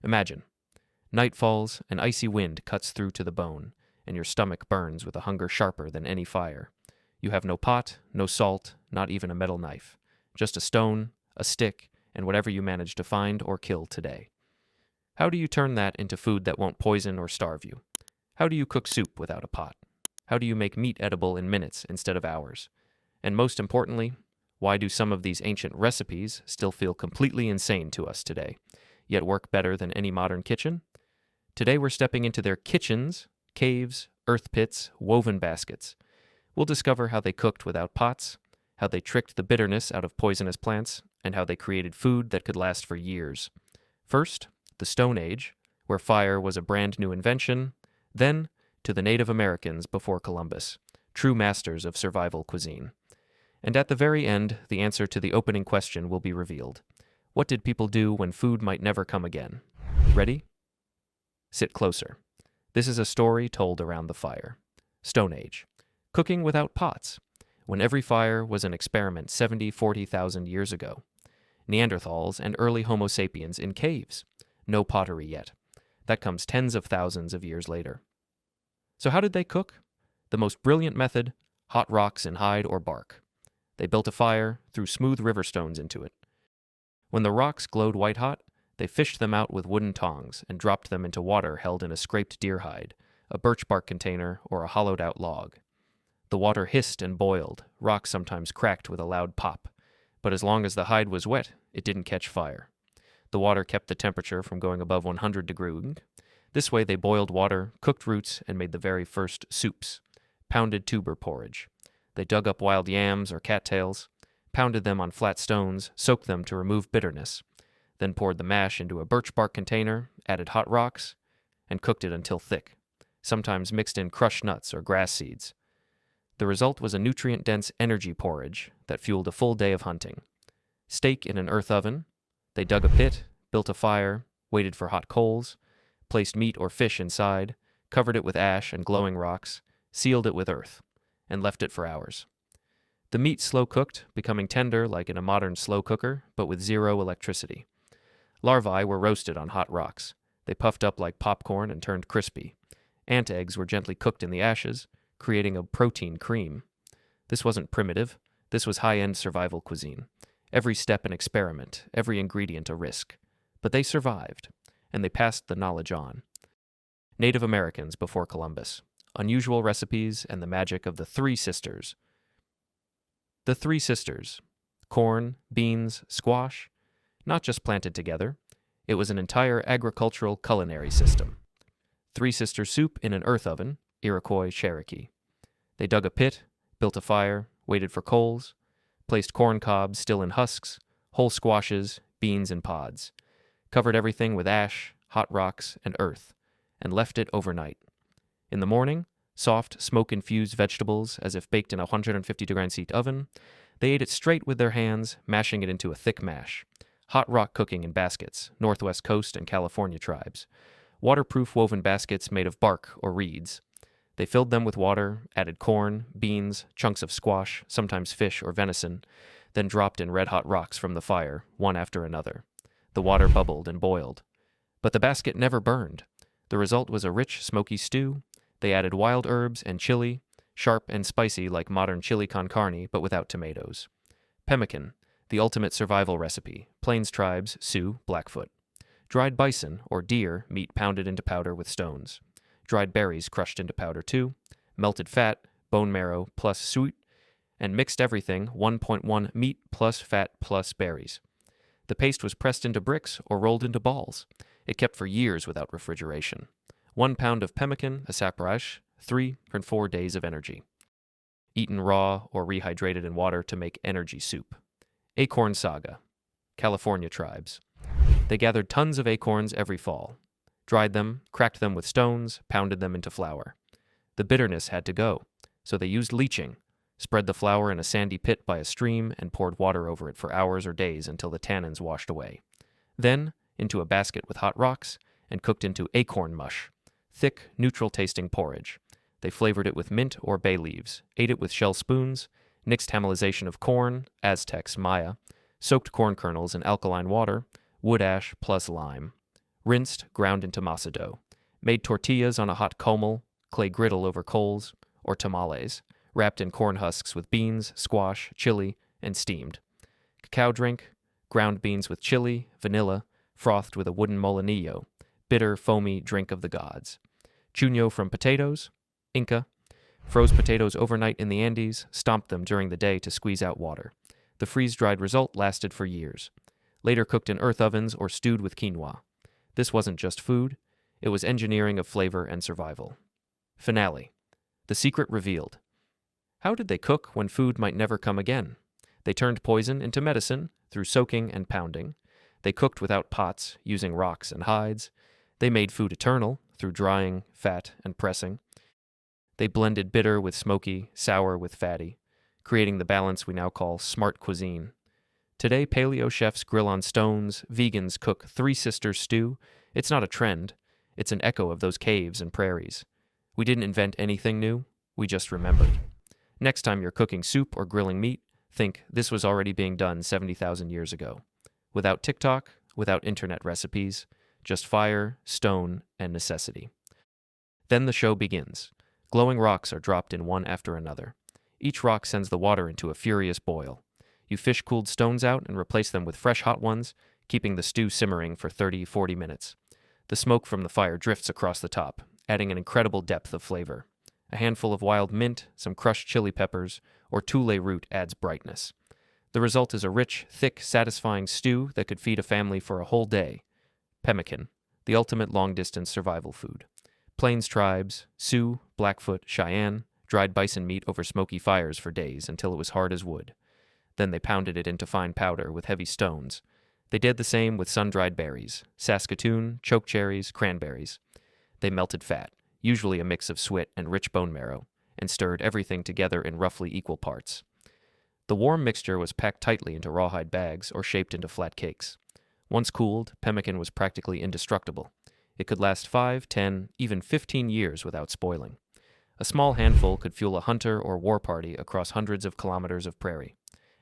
Imagine. Night falls, an icy wind cuts through to the bone, and your stomach burns with a hunger sharper than any fire. You have no pot, no salt, not even a metal knife. Just a stone, a stick, and whatever you manage to find or kill today. How do you turn that into food that won't poison or starve you? How do you cook soup without a pot? How do you make meat edible in minutes instead of hours? And most importantly, why do some of these ancient recipes still feel completely insane to us today, yet work better than any modern kitchen? Today we're stepping into their kitchens, caves, earth pits, woven baskets. We'll discover how they cooked without pots, how they tricked the bitterness out of poisonous plants, and how they created food that could last for years. First, the Stone Age, where fire was a brand new invention, then to the Native Americans before Columbus, true masters of survival cuisine. And at the very end, the answer to the opening question will be revealed. What did people do when food might never come again? Ready? Sit closer. This is a story told around the fire. Stone Age. Cooking without pots, when every fire was an experiment 40,000 years ago. Neanderthals and early Homo sapiens in caves. No pottery yet. That comes tens of thousands of years later. So how did they cook? The most brilliant method, hot rocks in hide or bark. They built a fire, threw smooth river stones into it. When the rocks glowed white-hot, they fished them out with wooden tongs and dropped them into water held in a scraped deer hide, a birch bark container, or a hollowed-out log. The water hissed and boiled, rocks sometimes cracked with a loud pop, but as long as the hide was wet, it didn't catch fire. The water kept the temperature from going above 100 degrees. This way they boiled water, cooked roots, and made the very first soups, pounded tuber porridge. They dug up wild yams or cattails, pounded them on flat stones, soaked them to remove bitterness, then poured the mash into a birch bark container, added hot rocks, and cooked it until thick, sometimes mixed in crushed nuts or grass seeds. The result was a nutrient-dense energy porridge that fueled a full day of hunting. Steak in an earth oven. They dug a pit, built a fire, waited for hot coals, placed meat or fish inside, covered it with ash and glowing rocks, sealed it with earth, and left it for hours. The meat slow-cooked, becoming tender like in a modern slow cooker, but with zero electricity. Larvae were roasted on hot rocks. They puffed up like popcorn and turned crispy. Ant eggs were gently cooked in the ashes, creating a protein cream. This wasn't primitive. This was high-end survival cuisine. Every step an experiment, every ingredient a risk. But they survived, and they passed the knowledge on. Native Americans before Columbus. Unusual recipes and the magic of the Three Sisters. The Three Sisters. Corn, beans, squash. Not just planted together. It was an entire agricultural culinary system. Three Sister soup in an earth oven, Iroquois Cherokee. They dug a pit, built a fire, waited for coals, placed corn cobs still in husks, whole squashes, beans in pods, covered everything with ash, hot rocks, and earth, and left it overnight. In the morning, soft, smoke-infused vegetables as if baked in a 150-degree oven, they ate it straight with their hands, mashing it into a thick mash. Hot rock cooking in baskets, Northwest Coast and California tribes. Waterproof woven baskets made of bark or reeds. They filled them with water, added corn, beans, chunks of squash, sometimes fish or venison, then dropped in red-hot rocks from the fire, one after another. The water bubbled and boiled. But the basket never burned. The result was a rich, smoky stew. They added wild herbs and chili, sharp and spicy like modern chili con carne, but without tomatoes. Pemmican, the ultimate survival recipe, Plains tribes, Sioux, Blackfoot. Dried bison, or deer, meat pounded into powder with stones. Dried berries crushed into powder too. Melted fat, bone marrow plus suet, and mixed everything, 1.1 meat plus fat plus berries. The paste was pressed into bricks or rolled into balls. It kept for years without refrigeration. 1 pound of pemmican, a saperash, 3 or 4 days of energy. Eaten raw or rehydrated in water to make energy soup. Acorn saga. California tribes. They gathered tons of acorns every fall, dried them, cracked them with stones, pounded them into flour. The bitterness had to go, so they used leaching, spread the flour in a sandy pit by a stream, and poured water over it for hours or days until the tannins washed away. Then, into a basket with hot rocks, and cooked into acorn mush, thick, neutral-tasting porridge. They flavored it with mint or bay leaves, ate it with shell spoons, nixtamalization of corn, Aztecs Maya, soaked corn kernels in alkaline water, wood ash plus lime. rinsed, ground into masa dough, made tortillas on a hot comal, clay griddle over coals, or tamales, wrapped in corn husks with beans, squash, chili, and steamed. Cacao drink, ground beans with chili, vanilla, frothed with a wooden molinillo, bitter, foamy drink of the gods. Chuño from potatoes, Inca, froze potatoes overnight in the Andes, stomped them during the day to squeeze out water. The freeze-dried result lasted for years. Later cooked in earth ovens or stewed with quinoa. This wasn't just food, it was engineering of flavor and survival. Finale. The secret revealed. How did they cook when food might never come again? They turned poison into medicine through soaking and pounding. They cooked without pots, using rocks and hides. They made food eternal through drying, fat, and pressing. They blended bitter with smoky, sour with fatty, creating the balance we now call smart cuisine. Today, paleo chefs grill on stones, vegans cook Three Sisters stew. It's not a trend. It's an echo of those caves and prairies. We didn't invent anything new. We just remembered. Next time you're cooking soup or grilling meat, think this was already being done 70,000 years ago. Without TikTok, without internet recipes, just fire, stone, and necessity. Then the show begins. Glowing rocks are dropped in one after another. Each rock sends the water into a furious boil. You fish cooled stones out and replace them with fresh hot ones, keeping the stew simmering for 30-40 minutes. The smoke from the fire drifts across the top, adding an incredible depth of flavor. A handful of wild mint, some crushed chili peppers, or tule root adds brightness. The result is a rich, thick, satisfying stew that could feed a family for a whole day. Pemmican, the ultimate long-distance survival food. Plains tribes, Sioux, Blackfoot, Cheyenne, dried bison meat over smoky fires for days until it was hard as wood. Then they pounded it into fine powder with heavy stones. They did the same with sun-dried berries, Saskatoon, chokecherries, cranberries. They melted fat, usually a mix of suet and rich bone marrow, and stirred everything together in roughly equal parts. The warm mixture was packed tightly into rawhide bags or shaped into flat cakes. Once cooled, pemmican was practically indestructible. It could last 5, 10, even 15 years without spoiling. A small handful could fuel a hunter or war party across hundreds of kilometers of prairie.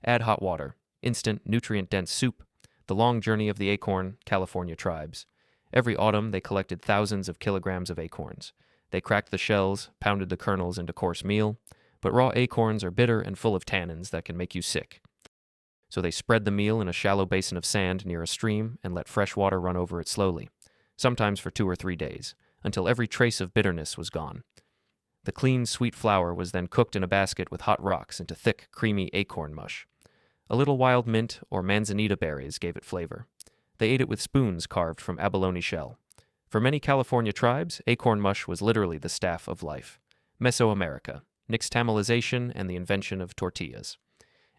Add hot water, instant, nutrient-dense soup, the long journey of the acorn, California tribes. Every autumn they collected thousands of kilograms of acorns. They cracked the shells, pounded the kernels into coarse meal, but raw acorns are bitter and full of tannins that can make you sick. So they spread the meal in a shallow basin of sand near a stream and let fresh water run over it slowly, sometimes for 2 or 3 days, until every trace of bitterness was gone. The clean, sweet flour was then cooked in a basket with hot rocks into thick, creamy acorn mush. A little wild mint or manzanita berries gave it flavor. They ate it with spoons carved from abalone shell. For many California tribes, acorn mush was literally the staff of life. Mesoamerica, nixtamalization and the invention of tortillas.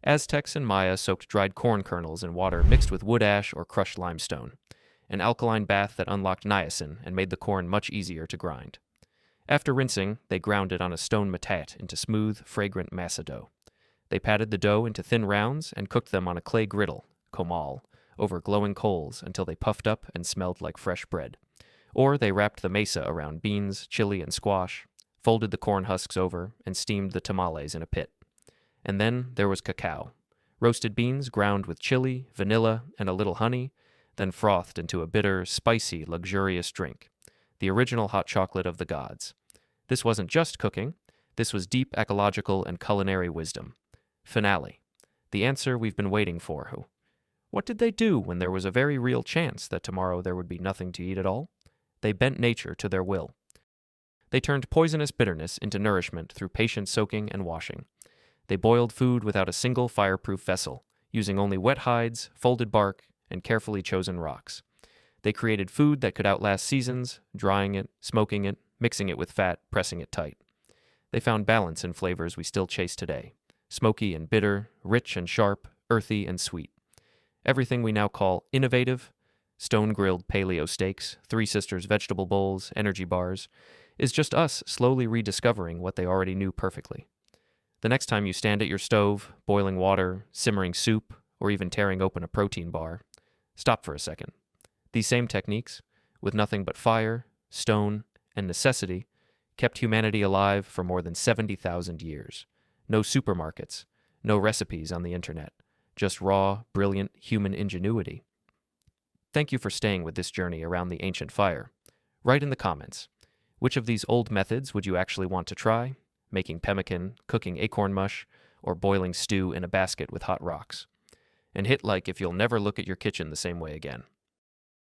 Aztecs and Maya soaked dried corn kernels in water mixed with wood ash or crushed limestone, an alkaline bath that unlocked niacin and made the corn much easier to grind. After rinsing, they ground it on a stone matat into smooth, fragrant masa dough. They patted the dough into thin rounds and cooked them on a clay griddle, comal, over glowing coals until they puffed up and smelled like fresh bread. Or they wrapped the mesa around beans, chili, and squash, folded the corn husks over, and steamed the tamales in a pit. And then there was cacao. Roasted beans ground with chili, vanilla, and a little honey, then frothed into a bitter, spicy, luxurious drink. The original hot chocolate of the gods. This wasn't just cooking. This was deep ecological and culinary wisdom. Finale. The answer we've been waiting for. What did they do when there was a very real chance that tomorrow there would be nothing to eat at all? They bent nature to their will. They turned poisonous bitterness into nourishment through patient soaking and washing. They boiled food without a single fireproof vessel, using only wet hides, folded bark, and carefully chosen rocks. They created food that could outlast seasons, drying it, smoking it, mixing it with fat, pressing it tight. They found balance in flavors we still chase today. Smoky and bitter, rich and sharp, earthy and sweet. Everything we now call innovative, stone-grilled paleo steaks, Three Sisters vegetable bowls, energy bars, is just us slowly rediscovering what they already knew perfectly. The next time you stand at your stove, boiling water, simmering soup, or even tearing open a protein bar, stop for a second. These same techniques, with nothing but fire, stone, and necessity, kept humanity alive for more than 70,000 years. No supermarkets, no recipes on the internet, just raw, brilliant human ingenuity. Thank you for staying with this journey around the ancient fire. Write in the comments, which of these old methods would you actually want to try? Making pemmican, cooking acorn mush, or boiling stew in a basket with hot rocks? And hit like if you'll never look at your kitchen the same way again.